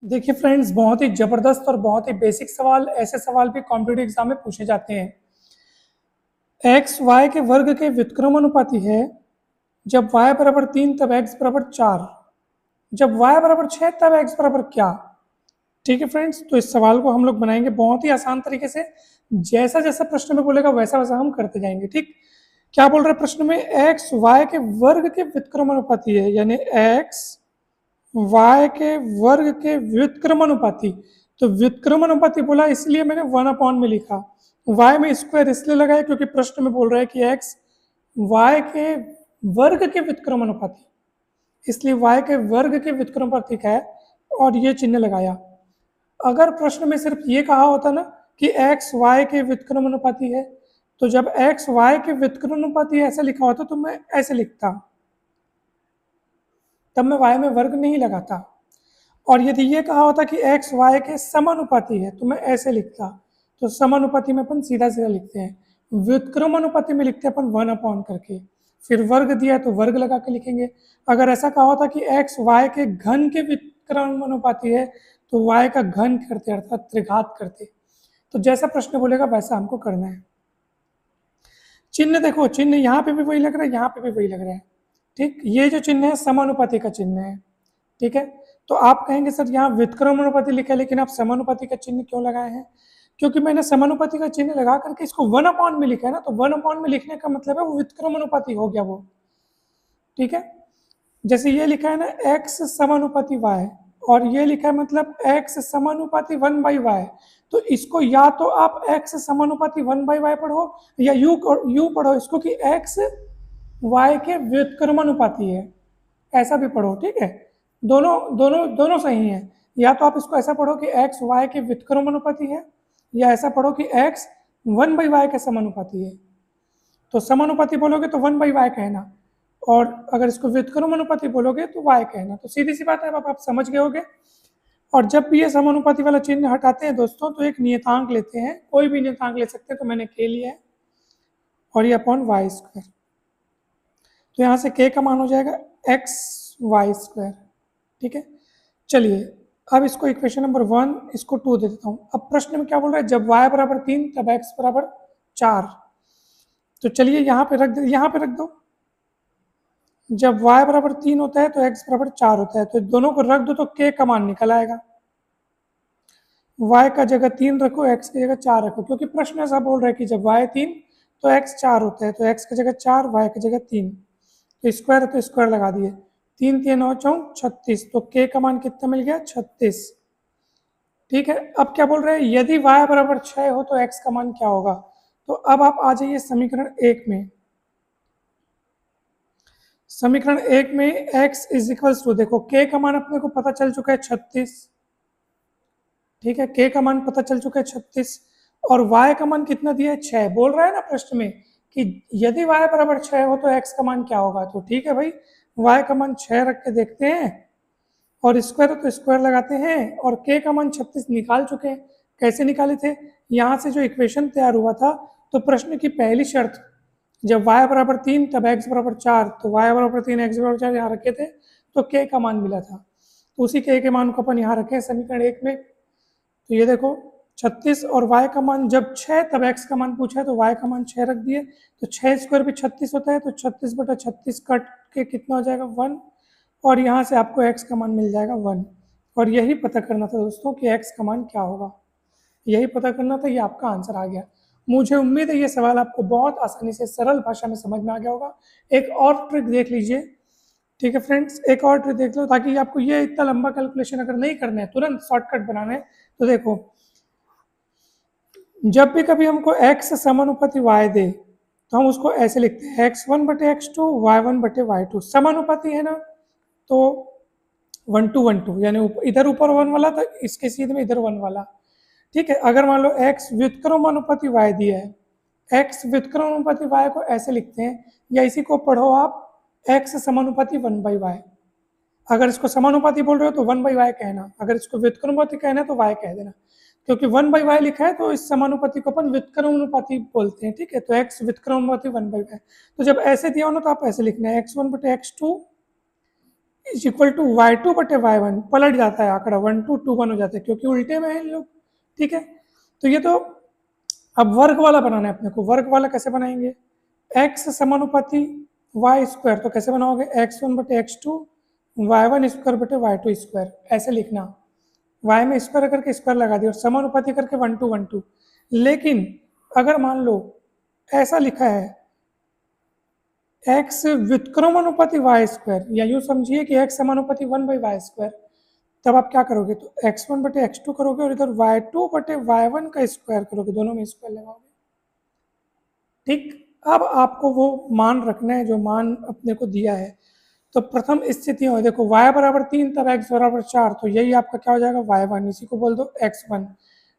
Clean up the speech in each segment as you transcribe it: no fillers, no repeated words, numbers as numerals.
देखिए फ्रेंड्स, बहुत ही जबरदस्त और बहुत ही बेसिक सवाल, ऐसे सवाल भी कॉम्पिटिटिव एग्जाम में पूछे जाते हैं। एक्स वाई के वर्ग के व्युत्क्रमानुपाती है। जब y बराबर 3 तब x बराबर 4। जब y बराबर 6 तब x बराबर क्या। ठीक है फ्रेंड्स, तो इस सवाल को हम लोग बनाएंगे बहुत ही आसान तरीके से। जैसा जैसा प्रश्न में बोलेगा वैसा वैसा हम करते जाएंगे। ठीक, क्या बोल रहे हैं प्रश्न में? एक्स वाई के वर्ग के व्युत्क्रमानुपाती है, यानी एक्स y के वर्ग के व्युत्क्रमानुपाती। तो व्युत्क्रमानुपाती बोला इसलिए मैंने 1 में लिखा। y में स्क्वायर इसलिए लगाया क्योंकि प्रश्न में बोल रहा है कि x y के वर्ग के व्युत्क्रमानुपाती, इसलिए y के वर्ग के व्युत्क्रमानुपाती का है और ये चिन्ह लगाया। अगर प्रश्न में सिर्फ ये कहा होता ना कि x y के व्युत्क्रमानुपाती है, तो जब x y के व्युत्क्रमानुपाती ऐसा लिखा होता तो मैं ऐसे लिखता, तब मैं y में वर्ग नहीं लगाता। और यदि ये कहा होता कि x y के समानुपाती है तो मैं ऐसे लिखता। तो समानुपाती में अपन सीधा सीधा लिखते हैं, व्युत्क्रमानुपाती में लिखते हैं अपन 1 करके, फिर वर्ग दिया तो वर्ग लगा के लिखेंगे। अगर ऐसा कहा होता कि x y के घन के व्युत्क्रमानुपाती है तो y का घन करते अर्थात त्रिघात करते। तो जैसा प्रश्न बोलेगा वैसा हमको करना है। चिन्ह देखो, चिन्ह यहाँ पे भी वही लग रहा है, यहाँ पे भी वही लग रहा है। ठीक, ये जो चिन्ह है समानुपाती का चिन्ह है। ठीक है, तो आप कहेंगे सर यहाँ व्युत्क्रमानुपाती लिखा है लेकिन आप समानुपाती का चिन्ह क्यों लगाए हैं? क्योंकि मैंने समानुपाती का चिन्ह लगा करके इसको 1 में लिखा है ना, तो 1 में लिखने का मतलब है वो व्युत्क्रमानुपाती हो गया वो। ठीक है, जैसे ये लिखा है ना x समानुपाती y, और ये लिखा है मतलब x समानुपाती 1/y। तो इसको या तो आप x समानुपाती 1/y पढ़ो या यू पढ़ो इसको कि x y के व्युत्क्रमानुपाती है, ऐसा भी पढ़ो। ठीक है, दोनों दोनों दोनों सही है। या तो आप इसको ऐसा पढ़ो कि x y के व्युत्क्रमानुपाती है, या ऐसा पढ़ो कि x 1/y के समानुपाती है। तो समानुपाती बोलोगे तो 1/y कहना, और अगर इसको व्युत्क्रमानुपाती बोलोगे तो y कहना। तो सीधी सी बात है, अब आप समझ गए होगे। और जब भी ये समानुपाती वाला चिन्ह हटाते हैं दोस्तों तो एक नियतांक लेते हैं, कोई भी नियतांक ले सकते हैं, तो मैंने k लिया है और ये अपॉन वाई स्क्वायर। तो यहाँ से k का मान हो जाएगा एक्स वाई स्क्वायर। ठीक है, चलिए अब इसको इक्वेशन नंबर 1 इसको 2 दे देता हूँ। अब प्रश्न में क्या बोल रहा है? जब y बराबर 3 तब x बराबर 4। तो चलिए यहाँ पे रख दो, यहाँ पे रख दो। जब y बराबर 3 होता है तो x बराबर 4 होता है, तो दोनों को रख दो तो k का मान निकल आएगा। y का जगह 3 रखो, x की जगह 4 रखो, क्योंकि प्रश्न ऐसा बोल रहा है कि जब y 3 तो x 4 होता है, तो x की जगह 4 y की जगह 3। तो स्क्वायर है तो स्क्वायर लगा दिए, 3 3 9 4 36, तो k का मान कितना मिल गया? 36। ठीक है, अब क्या बोल रहे हैं? यदि y बराबर 6 हो तो x का मान क्या होगा? तो अब आप आ जाइए समीकरण 1 में। समीकरण 1 में x इज इक्वल्स टू, देखो k का मान अपने को पता चल चुका है 36। ठीक है, k का मान पता चल चुका है 36, और y का मान कितना दिया है? 6। बोल रहा है ना प्रश्न में कि यदि y बराबर 6 हो तो x का मान क्या होगा। तो ठीक है भाई, y का मान 6 रख के देखते हैं, और स्क्वायर तो स्क्वायर लगाते हैं, और k का मान 36 निकाल चुके हैं। कैसे निकाले थे? यहाँ से जो इक्वेशन तैयार हुआ था, तो प्रश्न की पहली शर्त जब y बराबर 3 तब x बराबर 4, तो y बराबर 3 x बराबर 4 यहाँ रखे थे, तो k का मान मिला था। तो उसी k के मान को अपन यहाँ रखे समीकरण 1 में। तो ये देखो 36, और y का मान जब 6 तब x का मान पूछा है तो y का मान 6 रख दिए। तो 6 स्क्वायर भी 36 होता है, तो 36/36 कट के कितना हो जाएगा? 1, और यहाँ से आपको x का मान मिल जाएगा 1। और यही पता करना था दोस्तों कि x का मान क्या होगा, यही पता करना था, ये आपका आंसर आ गया। मुझे उम्मीद है ये सवाल आपको बहुत आसानी से सरल भाषा में समझ में आ गया होगा। एक और ट्रिक देख लीजिए। ठीक है फ्रेंड्स, एक और ट्रिक देख लो, ताकि आपको ये इतना लंबा कैलकुलेशन अगर नहीं करना है, तुरंत शॉर्टकट बनाना है, तो देखो जब भी कभी हमको x समानुपाती y दे तो हम उसको ऐसे लिखते हैं x1/x2 y1/y2। समानुपाती है ना, तो 1:1 यानी इधर ऊपर 1 वाला तो इसके सीधे में इधर 1 वाला। ठीक है, अगर मान लो x व्युत्क्रमानुपाती y दिया है, x व्युत्क्रमानुपाती y को ऐसे लिखते हैं, या इसी को पढ़ो आप x समानुपाती 1/y। अगर इसको समानुपाती बोल रहे हो तो 1/y कहना, अगर इसको व्युत्क्रमानुपाती कहना है तो y कह देना, क्योंकि 1/y लिखा है तो इस समानुपाती को अपन व्युत्क्रमानुपाती बोलते हैं। ठीक है, तो x व्युत्क्रमानुपाती 1/y। तो जब ऐसे दिया हो ना तो आप ऐसे लिखना है x1/x2 is equal to y2/y1, पलट जाता है आंकड़ा, 1 2 2 1 हो जाता है क्योंकि उल्टे में है इन लोग, ठीक है। तो ये तो अब वर्ग वाला बनाना है अपने को। वर्ग वाला कैसे बनाएंगे, x समानुपाती वाई स्क्वायर, तो कैसे बनाओगे x1/x2 y1 स्क्वायर बटे y2 स्क्वायर, ऐसे लिखना। y में स्क्वायर करके स्क्वायर लगा दिया और समानुपाती करके 1 2 1 2। लेकिन अगर मान लो ऐसा लिखा है x व्युत्क्रमानुपाती वाई स्क्वायर, या यूँ समझिए कि x समानुपाती 1/y स्क्वायर, तब आप क्या करोगे, तो x1/x2 करोगे और इधर y2/y1 का स्क्वायर करोगे, दोनों में स्क्वायर लगाओगे, ठीक। अब आपको वो मान रखना है जो मान अपने को दिया है। तो प्रथम स्थिति में देखो y बराबर 3 तब x बराबर 4, तो यही आपका क्या हो जाएगा y1, इसी को बोल दो x1,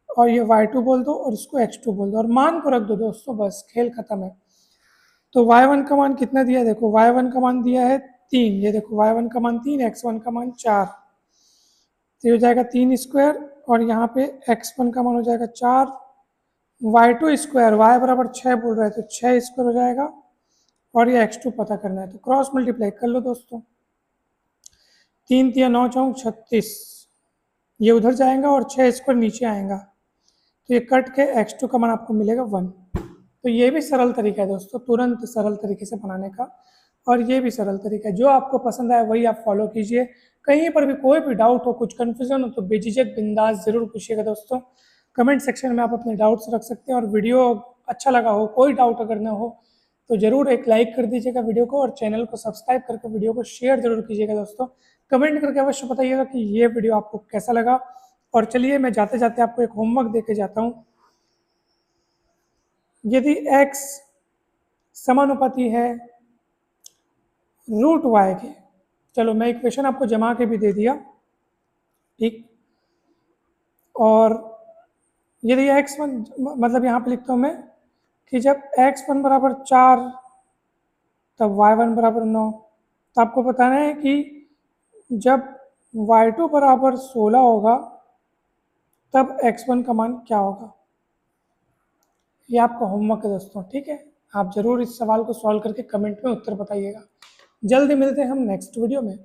और ये y2 बोल दो और इसको x2 बोल दो और मान को रख दो दोस्तों, बस खेल खत्म है। तो y1 का मान कितना दिया है, देखो y1 का मान दिया है 3, ये देखो y1 का मान 3, x1 का मान 4, तो ये हो जाएगा 3 स्क्वायर, और यहाँ पे x1 का मान हो जाएगा 4, y2 स्क्वायर, y बराबर 6 बोल रहे हैं तो 6 स्क्वायर हो जाएगा, और ये x2 पता करना है, तो क्रॉस मल्टीप्लाई कर लो दोस्तों। 3 3 9 4 36, ये उधर जाएगा और 6 स्क्वायर नीचे आएगा, तो ये कट के x2 का मान आपको मिलेगा 1। तो ये भी सरल तरीका है दोस्तों, तुरंत सरल तरीके से बनाने का, और ये भी सरल तरीका है। जो आपको पसंद आए वही आप फॉलो कीजिए। कहीं पर भी कोई भी डाउट हो, कुछ कन्फ्यूजन हो, तो बेझिझक बिंदास ज़रूर पूछिएगा दोस्तों। कमेंट सेक्शन में आप अपने डाउट्स रख सकते हैं, और वीडियो अच्छा लगा हो, कोई डाउट अगर ना हो तो ज़रूर एक लाइक कर दीजिएगा वीडियो को, और चैनल को सब्सक्राइब करके वीडियो को शेयर जरूर कीजिएगा दोस्तों। कमेंट करके अवश्य बताइएगा कि ये वीडियो आपको कैसा लगा। और चलिए मैं जाते जाते आपको एक होमवर्क दे के जाता हूँ। यदि x समानुपाती है √y के, चलो मैं इक्वेशन आपको जमा के भी दे दिया, ठीक। और यदि x1 मतलब यहाँ पे लिखता हूँ मैं कि जब x1 बराबर 4 तब y1 बराबर 9, तो आपको बताना है कि जब y2 बराबर 16 होगा तब x1 का मान क्या होगा। ये आपका होमवर्क है दोस्तों, ठीक है। आप ज़रूर इस सवाल को सॉल्व करके कमेंट में उत्तर बताइएगा। जल्दी मिलते हैं हम नेक्स्ट वीडियो में।